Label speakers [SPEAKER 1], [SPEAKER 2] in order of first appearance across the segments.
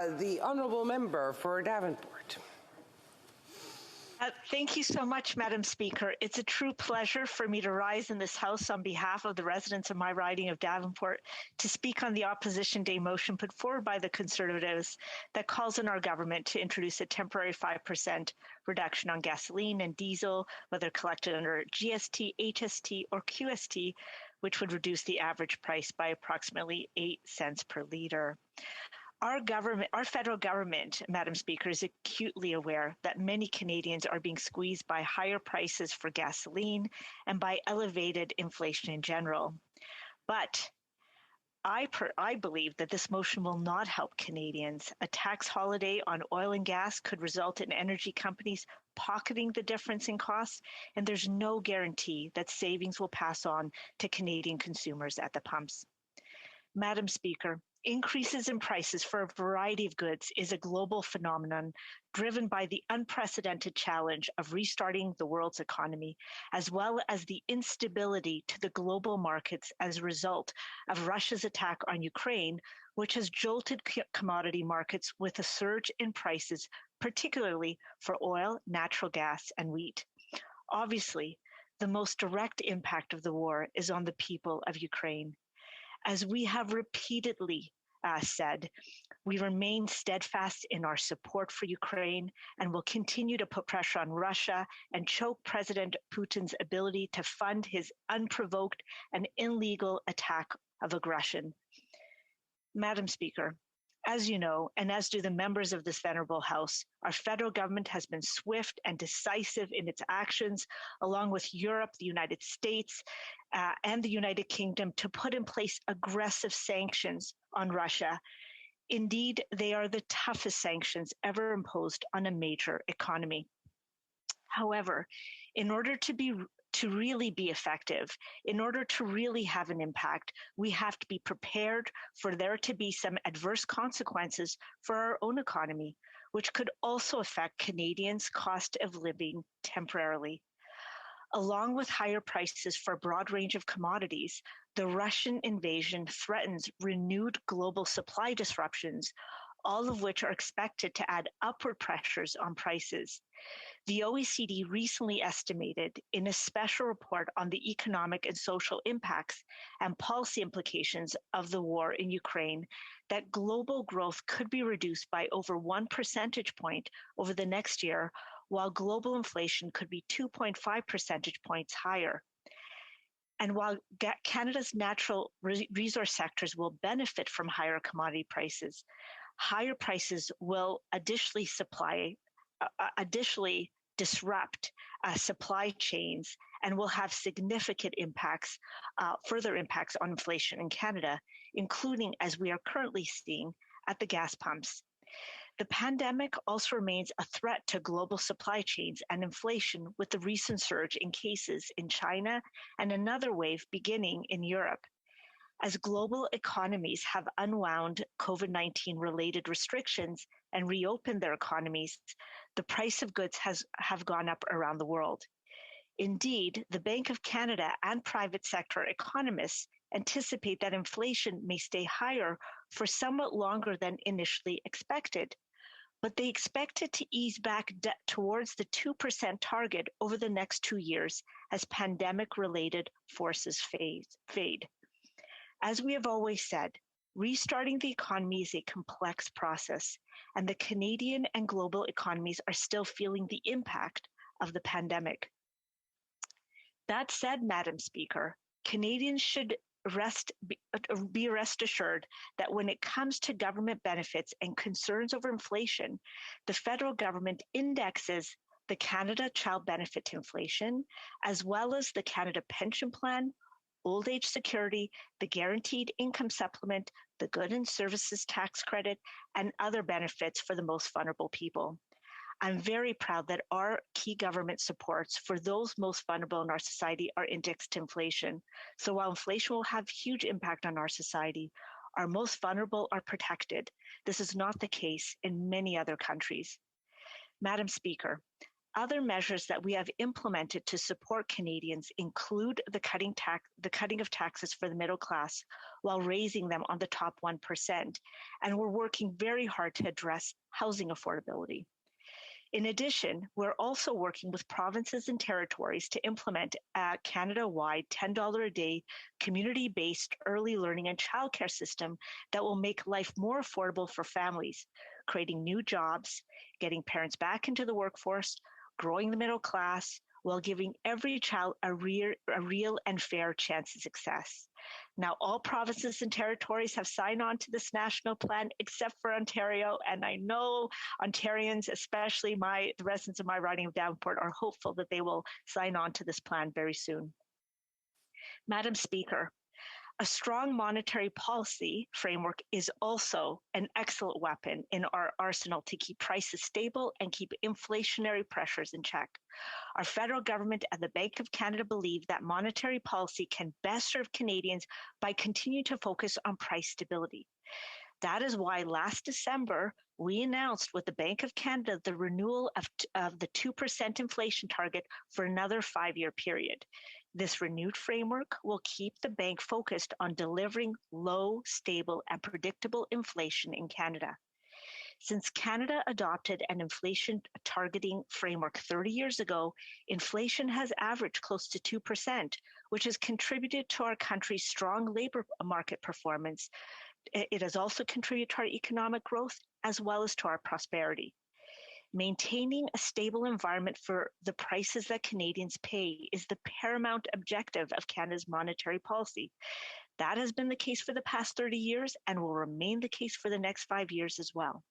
[SPEAKER 1] The honourable member for Davenport.
[SPEAKER 2] Thank you so much, Madam Speaker. It's a true pleasure for me to rise in this House on behalf of the residents of my riding of Davenport to speak on the Opposition Day motion put forward by the Conservatives that calls on our government to introduce a temporary 5% reduction on gasoline and diesel, whether collected under GST, HST, or QST, which would reduce the average price by approximately 8 cents per litre. Our federal government, Madam Speaker, is acutely aware that many Canadians are being squeezed by higher prices for gasoline and by elevated inflation in general. But I believe that this motion will not help Canadians. A tax holiday on oil and gas could result in energy companies pocketing the difference in costs, and there's no guarantee that savings will pass on to Canadian consumers at the pumps. Madam Speaker, increases in prices for a variety of goods is a global phenomenon driven by the unprecedented challenge of restarting the world's economy, as well as the instability to the global markets as a result of Russia's attack on Ukraine, which has jolted commodity markets with a surge in prices, particularly for oil, natural gas, and wheat. Obviously, the most direct impact of the war is on the people of Ukraine. As we have repeatedly said, we remain steadfast in our support for Ukraine and will continue to put pressure on Russia and choke President Putin's ability to fund his unprovoked and illegal attack of aggression. Madam Speaker, as you know, and as do the members of this venerable House, our federal government has been swift and decisive in its actions, along with Europe, the United States, and the United Kingdom, to put in place aggressive sanctions on Russia. Indeed, they are the toughest sanctions ever imposed on a major economy. However, in order to really be effective, in order to really have an impact, we have to be prepared for there to be some adverse consequences for our own economy, which could also affect Canadians' cost of living temporarily. Along with higher prices for a broad range of commodities, the Russian invasion threatens renewed global supply disruptions, all of which are expected to add upward pressures on prices. The OECD recently estimated in a special report on the economic and social impacts and policy implications of the war in Ukraine that global growth could be reduced by over 1 percentage point over the next year, while global inflation could be 2.5 percentage points higher. And while Canada's natural resource sectors will benefit from higher commodity prices, higher prices will additionally disrupt supply chains and will have significant impacts, further impacts on inflation in Canada, including, as we are currently seeing, at the gas pumps. The pandemic also remains a threat to global supply chains and inflation, with the recent surge in cases in China and another wave beginning in Europe. As global economies have unwound COVID-19 related restrictions and reopened their economies, the price of goods have gone up around the world. Indeed, the Bank of Canada and private sector economists anticipate that inflation may stay higher for somewhat longer than initially expected, but they expect it to ease back towards the 2% target over the next 2 years as pandemic-related forces fade. As we have always said, restarting the economy is a complex process, and the Canadian and global economies are still feeling the impact of the pandemic. That said, Madam Speaker, Canadians should be rest assured that when it comes to government benefits and concerns over inflation, the federal government indexes the Canada Child Benefit to inflation, as well as the Canada Pension Plan, Old Age Security, the Guaranteed Income Supplement, the Goods and Services Tax Credit, and other benefits for the most vulnerable people. I'm very proud that our key government supports for those most vulnerable in our society are indexed to inflation. So while inflation will have huge impact on our society, our most vulnerable are protected. This is not the case in many other countries. Madam Speaker, Other measures that we have implemented to support Canadians include the cutting of taxes for the middle class while raising them on the top 1%. And we're working very hard to address housing affordability. In addition, we're also working with provinces and territories to implement a Canada-wide $10 a day community-based early learning and childcare system that will make life more affordable for families, creating new jobs, getting parents back into the workforce, growing the middle class, while giving every child a real and fair chance of success. Now, all provinces and territories have signed on to this national plan except for Ontario, and I know Ontarians, especially the residents of my riding of Davenport, are hopeful that they will sign on to this plan very soon. Madam Speaker, a strong monetary policy framework is also an excellent weapon in our arsenal to keep prices stable and keep inflationary pressures in check. Our federal government and the Bank of Canada believe that monetary policy can best serve Canadians by continuing to focus on price stability. That is why last December, we announced with the Bank of Canada the renewal of the 2% inflation target for another 5-year period. This renewed framework will keep the bank focused on delivering low, stable, and predictable inflation in Canada. Since Canada adopted an inflation targeting framework 30 years ago, inflation has averaged close to 2%, which has contributed to our country's strong labor market performance. It has also contributed to our economic growth as well as to our prosperity. Maintaining a stable environment for the prices that Canadians pay is the paramount objective of Canada's monetary policy. That has been the case for the past 30 years and will remain the case for the next 5 years as well.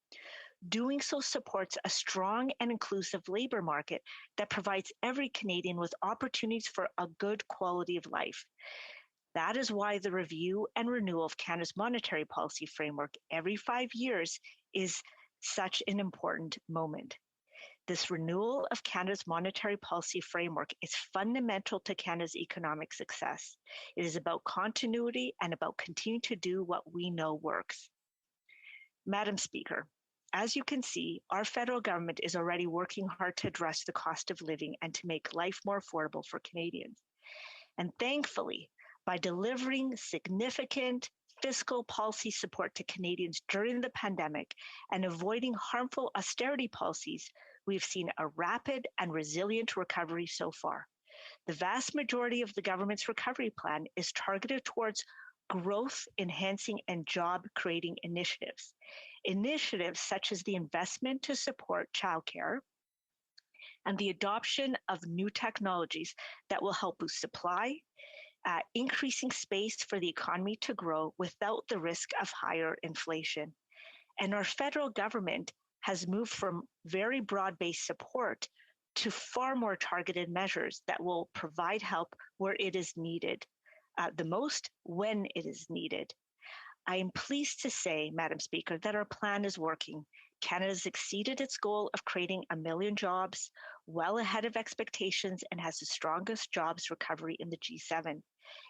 [SPEAKER 2] Doing so supports a strong and inclusive labor market that provides every Canadian with opportunities for a good quality of life. That is why the review and renewal of Canada's monetary policy framework every 5 years is such an important moment. This renewal of Canada's monetary policy framework is fundamental to Canada's economic success. It is about continuity and about continuing to do what we know works. Madam Speaker, as you can see, our federal government is already working hard to address the cost of living and to make life more affordable for Canadians. And thankfully, by delivering significant fiscal policy support to Canadians during the pandemic and avoiding harmful austerity policies, we've seen a rapid and resilient recovery so far. The vast majority of the government's recovery plan is targeted towards growth enhancing and job creating initiatives. Initiatives such as the investment to support childcare and the adoption of new technologies that will help boost supply, increasing space for the economy to grow without the risk of higher inflation. And our federal government has moved from very broad-based support to far more targeted measures that will provide help where it is needed, the most when it is needed. I am pleased to say, Madam Speaker, that our plan is working. Canada has exceeded its goal of creating 1 million jobs, well ahead of expectations, and has the strongest jobs recovery in the G7.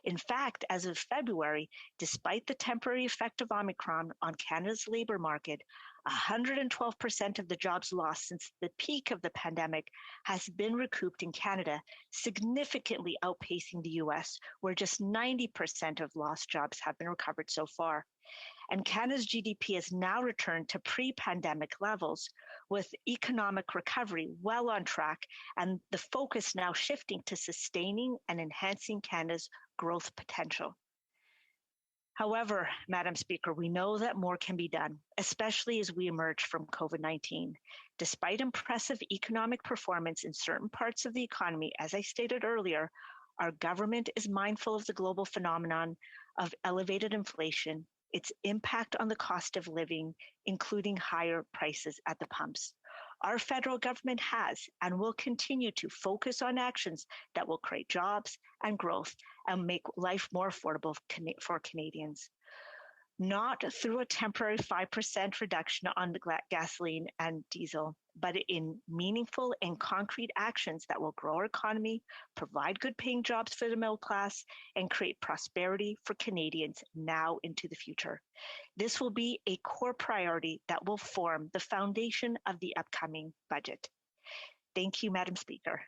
[SPEAKER 2] In fact, as of February, despite the temporary effect of Omicron on Canada's labor market, 112% of the jobs lost since the peak of the pandemic has been recouped in Canada, significantly outpacing the US, where just 90% of lost jobs have been recovered so far. And Canada's GDP has now returned to pre-pandemic levels, with economic recovery well on track and the focus now shifting to sustaining and enhancing Canada's growth potential. However, Madam Speaker, we know that more can be done, especially as we emerge from COVID-19. Despite impressive economic performance in certain parts of the economy, as I stated earlier, our government is mindful of the global phenomenon of elevated inflation, its impact on the cost of living, including higher prices at the pumps. Our federal government has and will continue to focus on actions that will create jobs and growth and make life more affordable for Canadians. Not through a temporary 5% reduction on the gasoline and diesel, but in meaningful and concrete actions that will grow our economy, provide good paying jobs for the middle class, and create prosperity for Canadians now into the future. This will be a core priority that will form the foundation of the upcoming budget. Thank you, Madam Speaker.